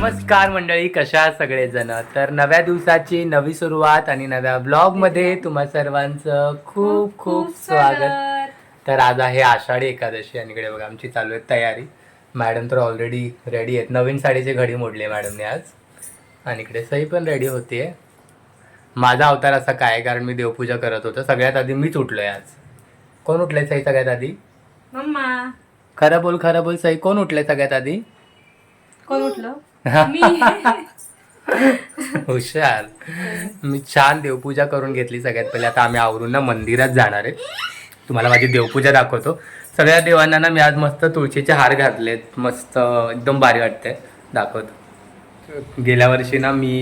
नमस्कार मंडळी, कशा आहात सगळेजण. तर नव्या दिवसाची नवी सुरुवात आणि नव्या ब्लॉगमध्ये तुम्हा सर्वांचं खूप खूप स्वागत. तर आज आहे आषाढी एकादशी आणि इकडे बघा आमची चालू आहे तयारी. मॅडम तर ऑलरेडी रेडी आहेत. नवीन साडीची घडी मोडली आहे मॅडमने आज. आणि इकडे सई पण रेडी होतीये. माझा अवतार असा काय, कारण मी देवपूजा करत होतो. सगळ्यात आधी मीच उठलोय आज. कोण उठलंय सई सगळ्यात आधी? मम्मा. खरं बोल सई, कोण उठलंय सगळ्यात आधी? कोण उठलं? हुशार. मी छान देवपूजा करून घेतली सगळ्यात पहिले. आता आम्ही आवरून ना मंदिरात जाणार आहे. तुम्हाला माझी देवपूजा दाखवतो. सगळ्या देवांना ना मी आज मस्त तुळशीचे हार घातलेत. मस्त एकदम भारी वाटतंय. दाखवतो. गेल्या वर्षी ना मी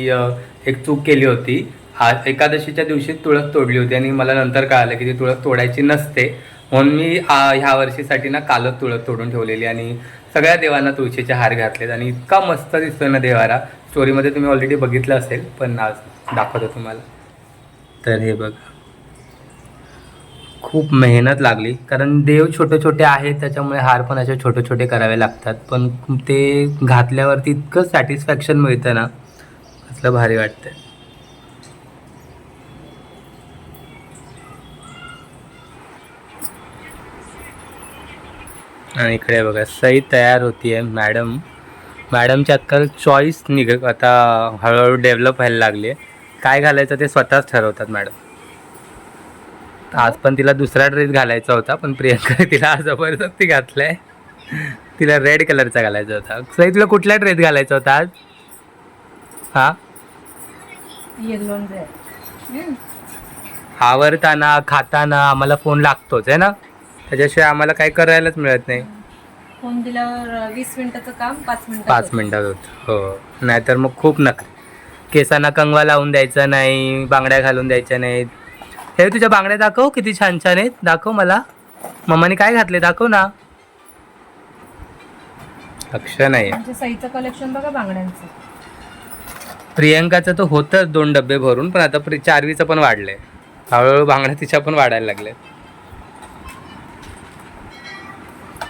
एक चूक केली होती. आज एकादशीच्या दिवशी तुळस तोडली होती आणि मला नंतर कळालं की ती तुळस तोडायची नसते. म्हणून मी ह्या वर्षीसाठी ना कालच तुळस तोडून ठेवलेली आणि सगळ्या देवांना तुळशीचे हार घातलेत आणि इतका मस्त दिसतोय ना देवारा. स्टोरीमध्ये तुम्ही ऑलरेडी बघितलं असेल, पण आज दाखवतो तुम्हाला. तर हे बघ, खूप मेहनत लागली, कारण देव छोटे छोटे आहेत त्याच्यामुळे हार पण असे छोटे छोटे करावे लागतात. पण ते घातल्यावरती इतकं सॅटिस्फॅक्शन मिळतं ना, असलं भारी वाटतं. आणि इकडे बघा सई तयार होतीये. मॅडमची आजकाल चॉईस आता हळूहळू डेव्हलप व्हायला लागली आहे. काय घालायचं ते स्वतःच ठरवतात मॅडम. आज पण तिला दुसरा ड्रेस घालायचा होता, पण प्रियंकाने तिला जबरदस्ती घातलाय. तिला रेड कलरचा घालायचा होता. सई, तुला कुठला ड्रेस घालायचा होता आज? हा, येलो. आवरताना खाताना आम्हाला फोन लागतोच आहे ना, त्याच्याशिवाय आम्हाला काही करायलाच मिळत नाही. फोन दिल्यावर 20 मिनिटाचं काम 5 5 मिनिटात होतं. हो, नाहीतर मग खूप नखरे. केसांना कंगवा लावून द्यायचा नाही, बांगड्या घालून द्यायच्या नाहीत. हे तुझ्या बांगड्या दाखव, किती छान छान आहेत. दाखव मला. मम्माने काय घातले दाखव ना. लक्ष नाही. सईचं कलेक्शन बघा बांगड्यांचं. प्रियंकाचं तर होतं 2 डबे भरून, पण आता चारवीचं पण वाढलंय. हळूहळू बांगड्या तिच्या पण वाढायला लागल्या.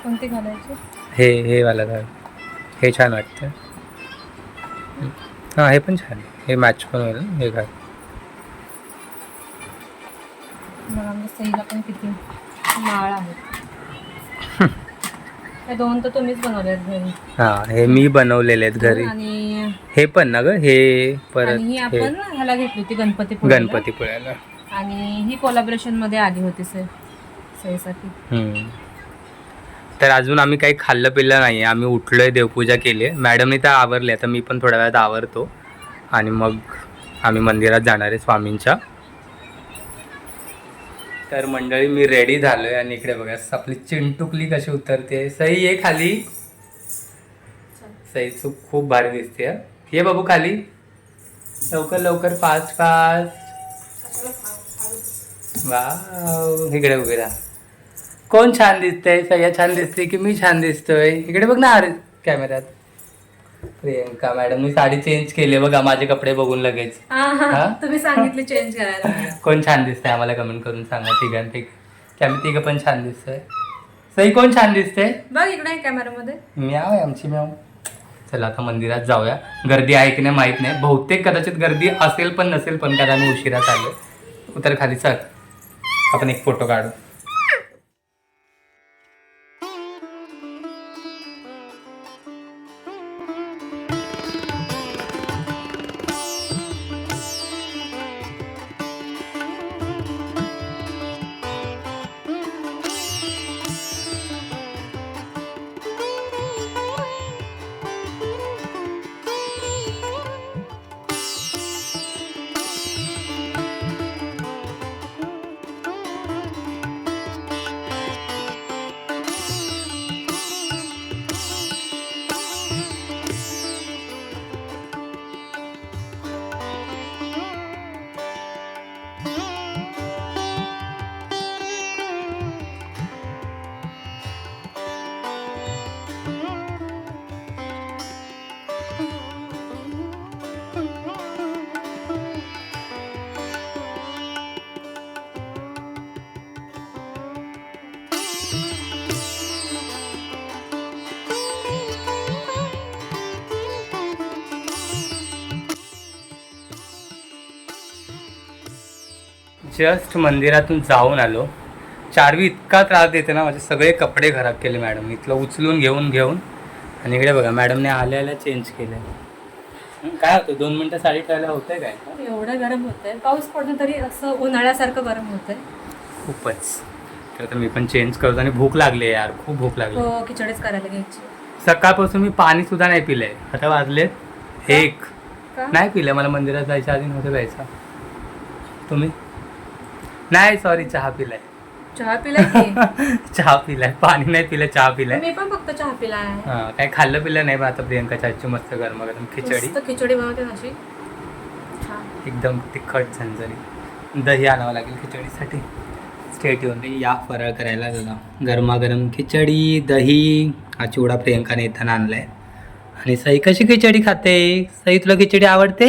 कोणते घालायचे? हे वाला घाल. हे छान वाटतं. हां, हे पण छान. हे मॅच पण होईल. हे घाल. मग आमच्या सईला पण किती माळ आहेत. हे 2 तर तुम्हीच बनवले आहेत घरी. हां, हे मी बनवलेले आहेत घरी. आणि हे पण ना ग, हे परत ही आपण ह्याला घेतली होती गणपतीपुळ्याला. आणि ही कोलॅबरेशन मध्ये आली होती सईसाठी. तर अजून आम्ही काही खाल्लं पिल्लं नाही. आम्ही उठलोय, देवपूजा केली आहे. मॅडमने तर आवरली. आता मी पण थोड्या वेळात आवरतो आणि मग आम्ही मंदिरात जाणार आहे स्वामींच्या. तर मंडळी, मी रेडी झालोय आणि इकडे बघा आपली चिंटुकली कशी उतरते. सई, ये खाली. सई खूप भारी दिसते. ये बाबू खाली, लवकर लवकर, फास्ट फास्ट. वाव, इकडे उभे राहा. कोण छान दिसतंय? सह्या छान दिसते की मी छान दिसतोय? इकडे बघ ना, अरे कॅमेऱ्यात. प्रियंका मॅडमनी साडी चेंज केली बघा माझे कपडे बघून लगेच. तुम्ही सांगितले चेंज करायला. कोण छान दिसतंय आम्हाला कमेंट करून सांगा. तिघांपैकी की आम्ही तिघं पण छान दिसतोय. सई, कोण छान दिसते? बघ इकडे कॅमेरामध्ये. म्याव आहे आमची, म्याव. चला आता मंदिरात जाऊया. गर्दी आहे की नाही माहित नाही. बहुतेक कदाचित गर्दी असेल पण नसेल, पण कारण आम्ही उशिरा आलोय. उतर खाली, चल आपण एक फोटो काढू. जस्ट मंदिरातून जाऊन आलो. चार्वी इतका त्रास देते ना, माझे सगळे कपडे खराब केले मॅडम. इथलं उचलून घेऊन आणि इकडे बघा मॅडमने आल्या चेंज केले. काय होतं 2 मिनटं साडी ठेवायला होतंय काय? एवढं गरम होतंय, पाऊस पडतो तरी असं उन्हाळ्यासारखं गरम होतंय खूपच. तर मी पण चेंज करतो आणि भूक लागली यार, खूप भूक लागली. हो, खिचडीच करायला घ्यायची. सकाळपासून मी पाणी सुद्धा नाही पिलंय. आता वाजले 1. का? नाही पिलं, मला मंदिरात जायच्या आधी नव्हतं प्यायचं. तुम्ही? नाही सॉरी, चहा पिलाय. चहा पिलाय की? चहा पिलाय, पाणी नाही पिलं, चहा पिलाय. मी पण फक्त चहा पिलाय. हा, काही खाल्लं पिलं नाही. पण आता प्रियंकाच्या आजची मस्त गरमागरम खिचडी, मस्त खिचडी बनवते अशी छान. एकदम तिखट झणझणी. दही आणावं लागेल खिचडीसाठी. स्टेट येऊन या फराळ करायला दादा. गरमागरम खिचडी, दही. हा चिवडा प्रियंकाने येताना आणलाय. आणि सई कशी खिचडी खाते? सई तुला खिचडी आवडते?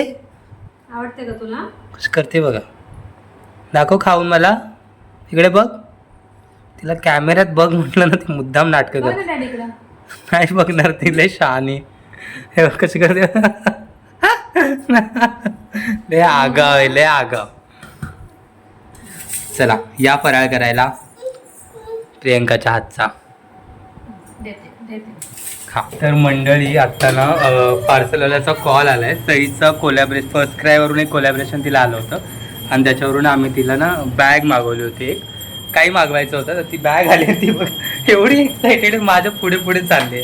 आवडते का तुला? कशी करते बघा, दाखव खाऊन मला. इकडे बघ, तिला कॅमेऱ्यात बघ म्हटलं ना, ती मुद्दाम नाटकं बघ करते. ना डॅडीकडं. नाही बघणार, ती लय शहाणी. हे बघ कशी करते. लय आगाव आहे, लय आगाव. चला या फराळ करायला प्रियंकाच्या हातचा. देते. हा तर मंडळी, आत्ता ना पार्सलवाल्याचा कॉल आलाय. सईचा कोलॅबरेशन, फर्स्ट क्रायवरून एक कोलॅबरेशन तिला आलं होतं आणि त्याच्यावरून आम्ही तिला ना बॅग मागवली होती. एक काही मागवायचं होतं तर ती बॅग आली. ती बघ एवढी एक्साइटेड माझ्या पुढे चालली.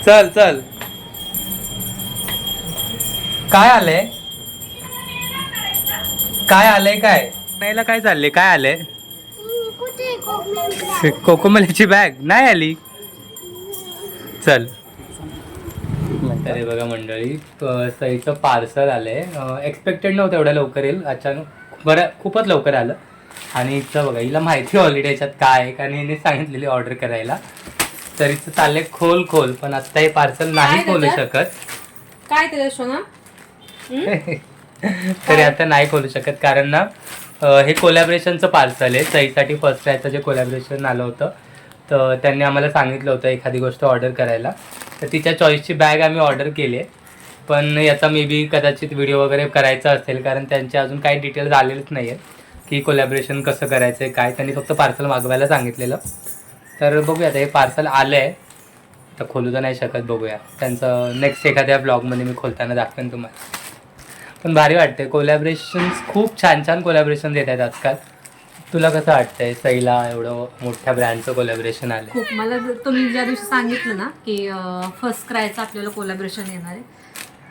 चल काय आलंय? काय नाहीला काय चाललंय? काय आलंय? कोकोमलेची बॅग नाही आली. चल. अरे बघा मंडळी, सईचं पार्सल आलंय. एक्सपेक्टेड नव्हतं एवढ्या लवकर येईल. अचानक खूपच लवकर आलं. आणि इथं बघा, हिला माहिती ऑलरेडी याच्यात काय आहे, कारण हिने सांगितलेली ऑर्डर करायला. तर इथं चाललंय खोल. पण आता हे पार्सल नाही खोलू शकत. काय ते सोना? तरी आता नाही खोलू शकत, कारण ना हे कोलॅबरेशनचं पार्सल आहे. सईसाठी फर्स्ट क्रायचं जे कोलॅबरेशन आलं होतं, तर त्यांनी आम्हाला सांगितलं होतं एखादी गोष्ट ऑर्डर करायला. तर तिच्या चॉईसची बॅग आम्ही ऑर्डर केली आहे. पण याचा मे बी कदाचित व्हिडिओ वगैरे करायचा असेल, कारण त्यांचे अजून काही डिटेल्स आलेलेच नाही आहेत की कोलॅबरेशन कसं करायचं आहे काय. त्यांनी फक्त पार्सल मागवायला सांगितलेलं. तर बघूया, आता हे पार्सल आलं आहे. तर खोलू तर नाही शकत, बघूया. त्यांचं नेक्स्ट एखाद्या ब्लॉगमध्ये मी खोलताना दाखवेन तुम्हाला. पण भारी वाटते कोलॅबरेशन्स, खूप छान कोलॅबरेशन देत आहेत आजकाल. तुला कसं वाटतंय सईला एवढं मोठ्या ब्रँडचं कोलॅबरेशन आलं? खूप. मला तुम्ही ज्या दिवशी सांगितलं ना की फर्स्ट क्रायचं आपल्याला कोलॅबरेशन येणार आहे,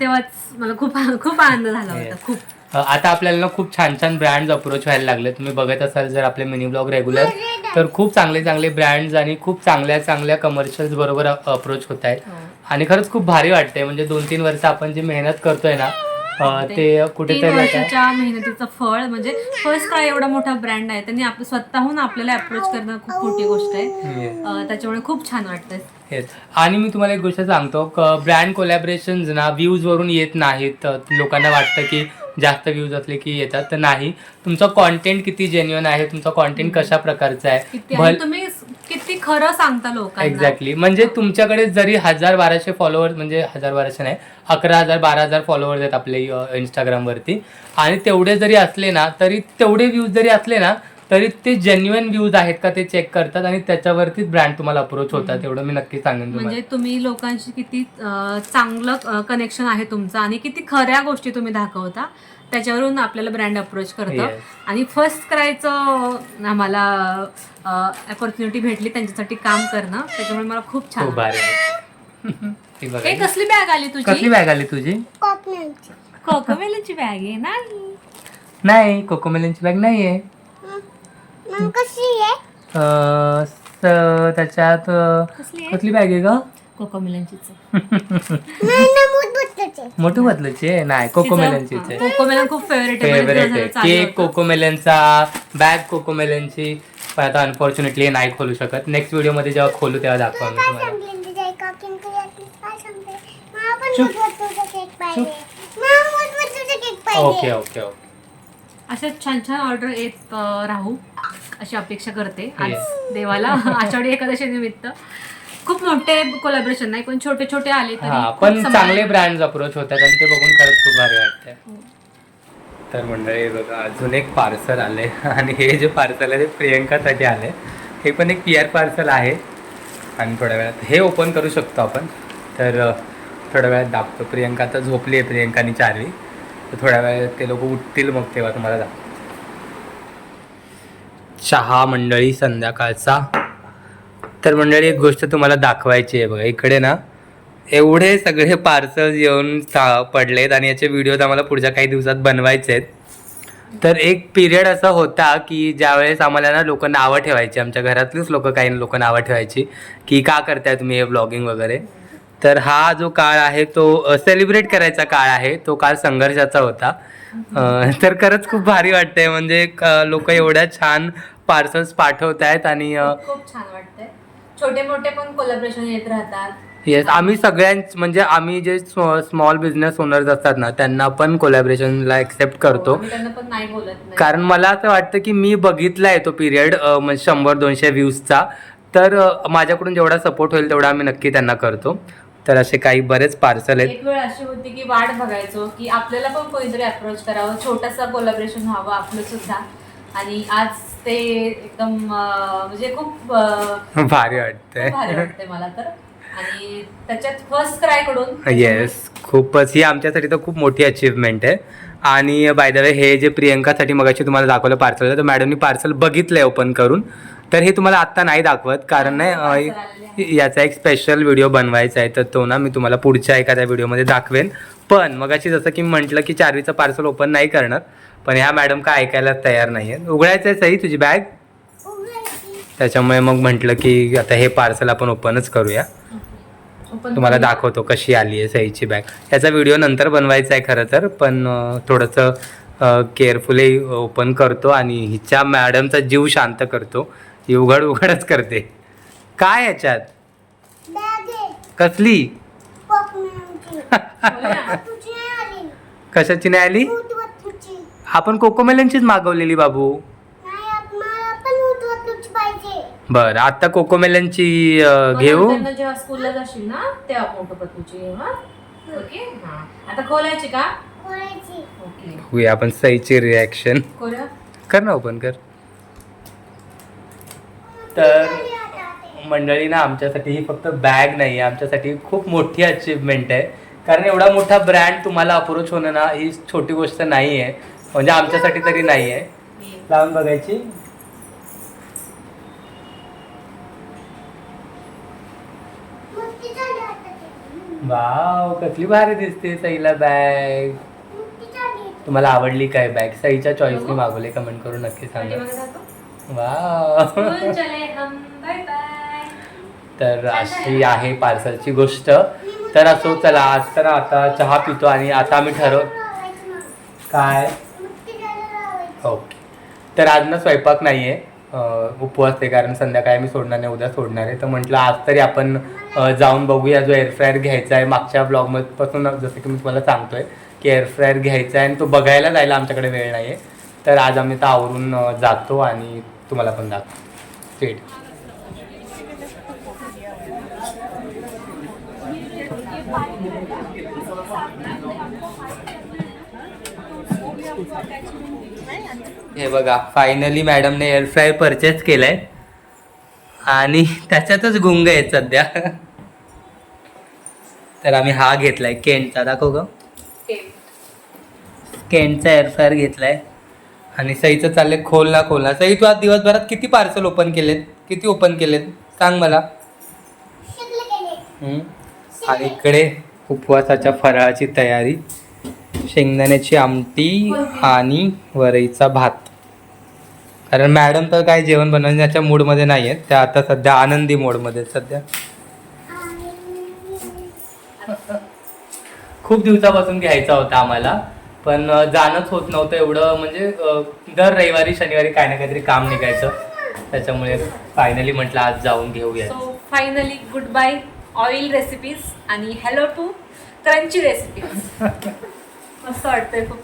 तेव्हाच मला खूप आनंद झाला होता. खूप. आता आपल्याला ना खूप छान ब्रँड्स अप्रोच व्हायला लागले. तुम्ही बघत असाल जर आपले मिनी ब्लॉग रेग्युलर, तर खूप चांगले ब्रँड्स आणि खूप चांगल्या कमर्शियल्स बरोबर अप्रोच होत आहेत. आणि खरंच खूप भारी वाटतंय. म्हणजे 2-3 वर्ष आपण जी मेहनत करतोय ना, ते कुठेतरी 3 वर्षाच्या मेहनतीचं फळ. म्हणजे फर्स्ट क्राय एवढा मोठा ब्रँड आहे, त्यांनी स्वतःहून आपल्याला अप्रोच करणं खूप मोठी गोष्ट आहे. त्याच्यामुळे खूप छान वाटतंय. आणि मी तुम्हाला एक गोष्ट सांगतो, ब्रँड कोलॅबरेशन्स ना व्ह्यूज वरून येत नाहीत. लोकांना वाटतं की जास्त व्ह्यूज असले की येतात, तर नाही. तुमचं कॉन्टेंट किती जेन्युइन आहे, तुमचा कॉन्टेंट कशा प्रकारचा आहे, तुम्ही किती खरं सांगता लोकांना. एक्झॅक्टली. म्हणजे तुमच्याकडे जरी 1000-1200 फॉलोअर्स, म्हणजे 1000-1200 नाही, 11,000-12,000 फॉलोअर्स आहेत आपले इंस्टाग्रामवरती, आणि तेवढे जरी असले ना, तरी तेवढे व्ह्यूज जरी असले ना, तरी ते जेन्युइन व्ह्यूज आहेत का ते चेक करतात आणि त्याच्यावरतीच ब्रँड तुम्हाला अप्रोच होतात. एवढं मी नक्की सांगेन तुम्हाला. म्हणजे तुम्ही लोकांशी किती चांगलं कनेक्शन आहे तुमचं आणि किती खऱ्या गोष्टी तुम्ही दाखवता, त्याच्यावरून आपल्याला ब्रँड अप्रोच करतं. आणि फर्स्ट क्रायचं आम्हाला अपॉर्च्युनिटी भेटली त्यांच्यासाठी काम करणं, त्याच्यामुळे मला खूप छान. कसली बॅग आली तुझी? कसली बॅग आली तुझी? कोकोमेलनची बॅग आहे ना? नाही, कोकोमेलनची बॅग नाही आहे. त्याच्यात कसली बॅग आहे ग? कोकोमेलनचीच. मोठू बदलची आहे? नाही, कोकोमेलनचीच आहे. कोकोमेलन खूप फेवरेट आहे. केक कोकोमेलनचा, बॅग कोकोमेलनची. पण आता अनफॉर्च्युनेटली नाही खोलू शकत. नेक्स्ट व्हिडिओ मध्ये जेव्हा खोलू तेव्हा दाखवा मी तुम्हाला. ओके. अशा छान ऑर्डर येत राहू अशी अपेक्षा करते. आज देवाला आषाढी एकादशी निमित्त खूप मोठे कोलॅबरेशन नाही, पण छोटे आले तरी पण चांगले ब्रँड्स अप्रोच होतात आणि ते बघून खरंच खूप भारी वाटतंय. तर मंडळी बघा अजून एक पार्सल आले आणि हे जे पार्सल आहे ते प्रियंकासाठी आले. हे पण एक PR पार्सल आहे आणि थोड्या वेळात हे ओपन करू शकतो आपण. तर थोड्या वेळात दाखवतो. प्रियंका आता झोपली आहे, प्रियंका आणि चार्वी. तर थोड्या वेळात ते लोक उठतील मग तेव्हा तुम्हाला दाखवतो. चहा मंडळी संध्याकाळचा. तर मंडळी एक गोष्ट तुम्हाला दाखवायची आहे बघा. इकडे ना एवढे सगळे पार्सल्स येऊन पडलेत आणि याचे व्हिडिओज आम्हाला पुढच्या काही दिवसात बनवायचे आहेत. तर एक पिरियड असा होता की ज्यावेळेस आम्हाला ना लोक नावं ठेवायची, आमच्या घरातलीच लोक काही लोक नावं ठेवायची की का करताय तुम्ही हे ब्लॉगिंग वगैरे. तर हा जो काळ आहे तो सेलिब्रेट करायचा काळ आहे. तो काळ संघर्षाचा होता. तर खरंच खूप भारी वाटतंय. म्हणजे लोक एवढ्या छान पार्सल्स पाठवत आहेत आणि खूप छान वाटतंय. छोटे मोठे पण कोलॅबरेशन येत राहतात. येस, आम्ही सगळ्यांच म्हणजे आम्ही जे स्मॉल बिझनेस ओनर्स असतात ना त्यांना पण कोलॅबरेशनला एक्सेप्ट करतो. त्यांना पण नाही बोलत नाही. कारण मला असं वाटतं की मी बघितलाय तो पिरियड म्हणजे 100-200 व्ह्यूजचा. तर माझ्याकडून जेवढा सपोर्ट होईल तेवढा आम्ही नक्की त्यांना करतो. तर असे काही बरेच पार्सल आहेत. एक वेळ अशी होती की वाट बघायचो की आपल्याला पण कोणीतरी अप्रोच करावं, छोटासा कोलॅबरेशन व्हावं आपलं सुद्धा. आणि आज ते एकदम म्हणजे खूप भारी वाटतंय. भारी वाटतंय मला तर. आणि त्याच्यात फर्स्ट क्राय कडून येस, खूपच ही आमच्यासाठी तर खूप मोठी अचीवमेंट आहे. आणि बाय द वे हे जे प्रियंकासाठी मगाशी तुम्हाला दाखवलं पार्सल होतं, तर मॅडमनी पार्सल बघितलंय ओपन करून. तर हे तुम्हाला आत्ता नाही दाखवत कारण नाही याचा एक स्पेशल व्हिडिओ बनवायचा आहे. तर तो ना मी तुम्हाला पुढच्या एखाद्या व्हिडिओमध्ये दाखवेन. पण मगाशी जसं की म्हटलं की चार्वीचं पार्सल ओपन नाही करणार, पण ह्या मॅडम काय ऐकायला तयार नाही आहे. उघडायचं आहे सही तुझी बॅग, त्याच्यामुळे मग म्हटलं की आता हे पार्सल आपण ओपनच करूया. तुम्हाला दाखवतो कशी आली आहे सईची बॅग. याचा व्हिडिओ नंतर बनवायचा आहे खरं तर, पण थोडंसं केअरफुली ओपन करतो आणि हिच्या मॅडमचा जीव शांत करतो. ही उघडच करते. काय याच्यात कसली कशाची नाही आली? आपण कोकोमेलनचीच मागवलेली बाबू. बरं, आता कोकोमेलनची घेऊ. जेव्हा स्कूलला जाशील ना तेव्हा मोठं पत्तूची घेऊ. ओके, आता खोलायची का? ओके, आपण सईची रिॲक्शन कर ना, ओपन कर. तर मंडळी ना आमच्यासाठी ही फक्त बॅग नाही आहे, आमच्यासाठी खूप मोठी अचीवमेंट आहे. कारण एवढा मोठा ब्रँड तुम्हाला अप्रोच होणं ना ही छोटी गोष्ट नाही आहे. म्हणजे आमच्यासाठी तरी नाही आहे. लावून बघायची. वाव, कसली भारी दिसते सईला बॅग. तुम्हाला आवडली काय बॅग? सईच्या चॉईसनी मागवले, कमेंट करून नक्की सांगा. वाव. तर अशी आहे पार्सलची गोष्ट. तर असो, चला आज तर आता चहा पितो आणि आता आम्ही काय ओके. तर आज ना स्वयंपाक नाही आहे, उपवास आहे. कारण संध्याकाळी मी सोडणार नाही, उद्या सोडणार आहे. तर म्हटलं आज तरी आपण जाऊन बघूया. जो एअरफ्रायर घ्यायचा आहे मागच्या ब्लॉगपासून जसं की मी तुम्हाला सांगतोय की एअरफ्रायर घ्यायचा आहे आणि तो बघायला जायला आमच्याकडे वेळ नाही आहे. तर आज आम्ही तर आवरून जातो आणि तुम्हाला पण दाखवतो. स्ट्रेट हे बघा, फायनली मॅडमने एअर फ्रायर परचेस केलाय आणि त्याच्यातच गुंग आहेत सध्या. तर आम्ही हा घेतलाय केंटचा. दाखव ग, केंटचा एअर फ्रायर घेतलाय आणि सईचं चाललंय खोलना. सई, तू आज दिवसभरात किती पार्सल ओपन केलेत? किती ओपन केलेत सांग मला. आणि इकडे उपवासाच्या फराळाची तयारी. शेंगदाण्याची आमटी आणि वरईचा भात. कारण मॅडम तर काय जेवण बनवण्याच्या मूडमध्ये नाही आहेत, त्या आता सध्या आनंदी मोडमध्ये सध्या. खूप दिवसापासून घ्यायचा होता आम्हाला, पण जाणंच होत नव्हतं एवढं. म्हणजे दर रविवारी शनिवारी काही ना काहीतरी काम निघायचं, त्याच्यामुळे फायनली म्हटलं आज जाऊन घेऊया. So finally good bye oil recipes आणि हॅलो टू क्रंची रेसिपीज. मस्त वाटतंय खूप.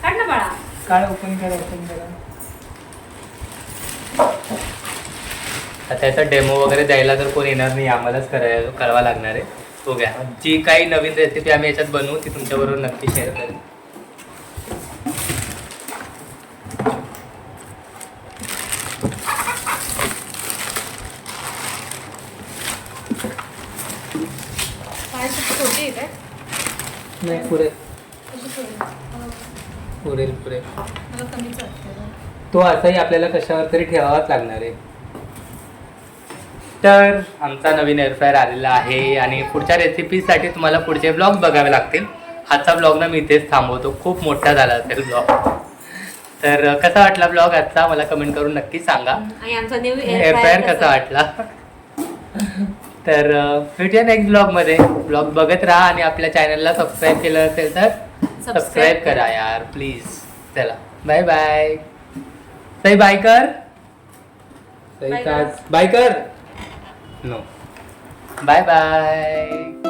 काढ ना बाळा. काय ओपन करा. त्याचा डेमो वगैरे द्यायला तर कोण येणार नाही, आम्हालाच करावा लागणार आहे. तो घ्या. जी काही नवीन रेसिपी आम्ही याच्यात बनवू ती तुमच्याबरोबर नक्की शेअर करेन. आहे काय नाही पुरेल कशी सोडेल? पुरेल पुरेल. मला कमीच वाटतं. तो असाही आपल्याला कशावर तरी ठेवावाच लागणार आहे. तर आमचा नवीन एअरफ्रायर आलेला आहे आणि पुढच्या रेसिपीसाठी तुम्हाला पुढचे ब्लॉग बघावे लागतील. आजचा ब्लॉग ना मी इथेच थांबवतो, खूप मोठा झाला असेल ब्लॉग. तर कसा वाटला ब्लॉग आजचा मला कमेंट करून नक्की सांगा. आणि आमचा न्यू एअरफ्रायर कसा वाटला. तर भेटूया नेक्स्ट ब्लॉगमध्ये. ब्लॉग बघत राहा आणि आपल्या चॅनलला सबस्क्राईब केलं असेल तर सबस्क्राईब करा यार प्लीज. चला बाय बाय. सई बाय कर. सई Bye कर. बाय कर. No bye bye.